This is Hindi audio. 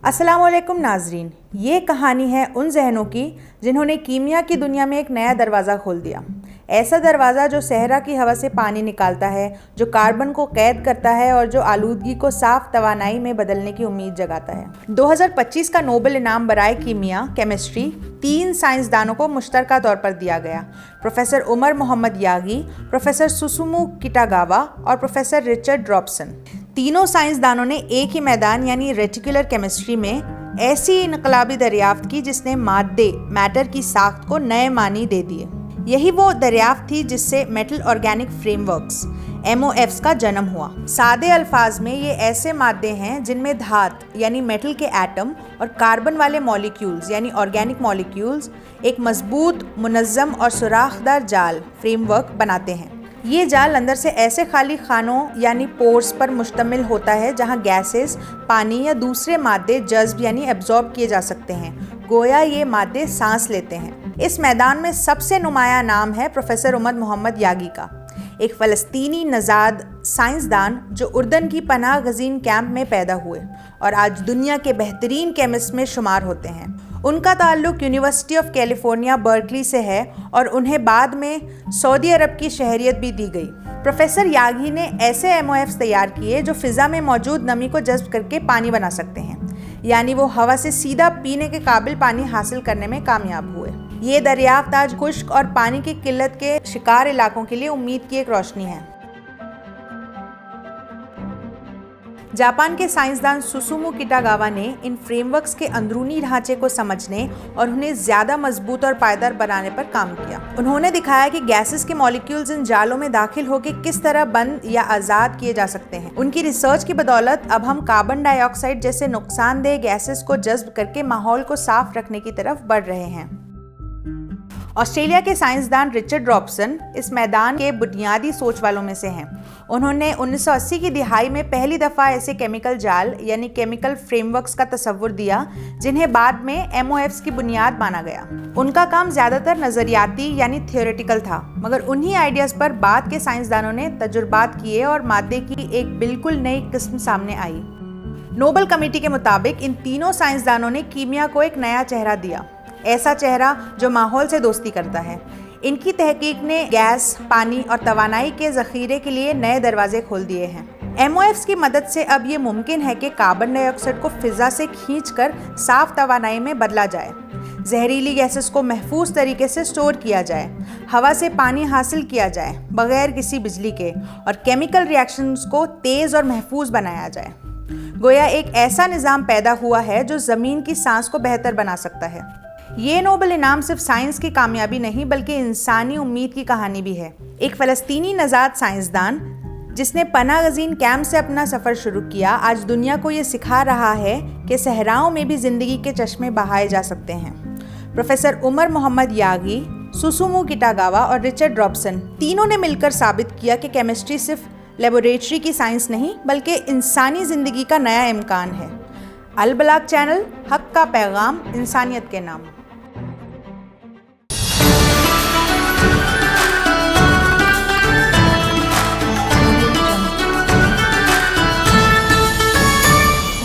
अस्सलामुअलैकुम नाजरीन, ये कहानी है उन जहनों की जिन्होंने कीमिया की दुनिया में एक नया दरवाज़ा खोल दिया। ऐसा दरवाज़ा जो सहरा की हवा से पानी निकालता है, जो कार्बन को कैद करता है और जो आलूदगी को साफ तवानाई में बदलने की उम्मीद जगाता है। 2025 का नोबेल इनाम बराए कीमिया केमिस्ट्री 3 साइंसदानों को मुश्तरका तौर पर दिया गया। Professor Omar Mohammed Yaghi, professor Susumu Kitagawa और प्रोफेसर रिचर्ड रॉबसन। तीनों साइंसदानों ने एक ही मैदान यानी रेटिकुलर केमिस्ट्री में ऐसी इनकलाबी दरियाफ्त की जिसने मादे मैटर की साख्त को नए मानी दे दिए। यही वो दरियाफ्त थी जिससे मेटल ऑर्गेनिक फ्रेमवर्क्स MOFs का जन्म हुआ। सादे अल्फाज में ये ऐसे मादे हैं जिनमें धात यानी मेटल के एटम और कार्बन वाले मॉलिक्यूल्स यानी ऑर्गेनिक मॉलिक्यूल्स एक मजबूत, मुनज़्ज़म और सुराखदार जाल फ्रेमवर्क बनाते हैं। ये जाल अंदर से ऐसे खाली खानों यानी पोर्स पर मुश्तमिल होता है जहाँ गैसेस, पानी या दूसरे मादे जज्ब यानी एब्जॉर्ब किए जा सकते हैं, गोया ये मादे सांस लेते हैं। इस मैदान में सबसे नुमाया नाम है प्रोफेसर उमर मोहम्मद यागी का, एक फ़लस्तीनी नज़ाद साइंसदान जो उर्दन की पनाह गज़ीन कैंप में पैदा हुए और आज दुनिया के बेहतरीन केमिस्ट में शुमार होते हैं। उनका ताल्लुक यूनिवर्सिटी ऑफ कैलिफोर्निया बर्कली से है और उन्हें बाद में सऊदी अरब की शहरियत भी दी गई। प्रोफेसर यागी ने ऐसे MOFs तैयार किए जो फ़िज़ा में मौजूद नमी को जज्ब करके पानी बना सकते हैं, यानी वो हवा से सीधा पीने के काबिल पानी हासिल करने में कामयाब हुए। ये दरियाफ्त आज खुश्क और पानी की किल्लत के शिकार इलाकों के लिए उम्मीद की एक रोशनी है। जापान के साइंसदान सुसुमु किटागावा ने इन फ्रेमवर्क्स के अंदरूनी ढांचे को समझने और उन्हें ज़्यादा मजबूत और पायदार बनाने पर काम किया। उन्होंने दिखाया कि गैसेस के मॉलिक्यूल्स इन जालों में दाखिल होकर किस तरह बंद या आज़ाद किए जा सकते हैं। उनकी रिसर्च की बदौलत अब हम कार्बन डाइऑक्साइड जैसे नुकसानदेह गैसेस को जज्ब करके माहौल को साफ रखने की तरफ बढ़ रहे हैं। ऑस्ट्रेलिया के साइंसदान रिचर्ड रॉबसन इस मैदान के बुनियादी सोच वालों में से हैं। उन्होंने 1980 की दिहाई में पहली दफ़ा ऐसे केमिकल जाल यानी केमिकल फ्रेमवर्क्स का तस्वुर दिया जिन्हें बाद में MOFs की बुनियाद माना गया। उनका काम ज़्यादातर नज़रियाती यानी थियोरेटिकल था, मगर उन्हीं आइडियाज़ पर बाद के साइंसदानों ने तजुर्बात किए और मादे की एक बिल्कुल नई किस्म सामने आई। नोबेल कमेटी के मुताबिक इन तीनों साइंसदानों ने कीमिया को एक नया चेहरा दिया, ऐसा चेहरा जो माहौल से दोस्ती करता है। इनकी तहकीक ने गैस, पानी और तवानाई के ज़ख़ीरे के लिए नए दरवाजे खोल दिए हैं। MOFs की मदद से अब ये मुमकिन है कि कार्बन डाइऑक्साइड को फ़िज़ा से खींचकर साफ तवानाई में बदला जाए, जहरीली गैसेस को महफूज तरीके से स्टोर किया जाए, हवा से पानी हासिल किया जाए बगैर किसी बिजली के, और केमिकल रिएक्शंस को तेज़ और महफूज बनाया जाए। गोया एक ऐसा निज़ाम पैदा हुआ है जो ज़मीन की सांस को बेहतर बना सकता है। ये नोबेल इनाम सिर्फ साइंस की कामयाबी नहीं बल्कि इंसानी उम्मीद की कहानी भी है। एक फ़लस्तीनी नज़ाद साइंसदान जिसने पनाह गज़ीन कैंप से अपना सफ़र शुरू किया, आज दुनिया को ये सिखा रहा है कि सहराओं में भी ज़िंदगी के चश्मे बहाए जा सकते हैं। Professor Omar Mohammed Yaghi, Susumu Kitagawa और रिचर्ड रॉबसन तीनों ने मिलकर साबित किया कि केमिस्ट्री सिर्फ लेबोरेटरी की साइंस नहीं बल्कि इंसानी ज़िंदगी का नया इम्कान है। अल बलाग चैनल, हक़ का पैगाम इंसानियत के नाम।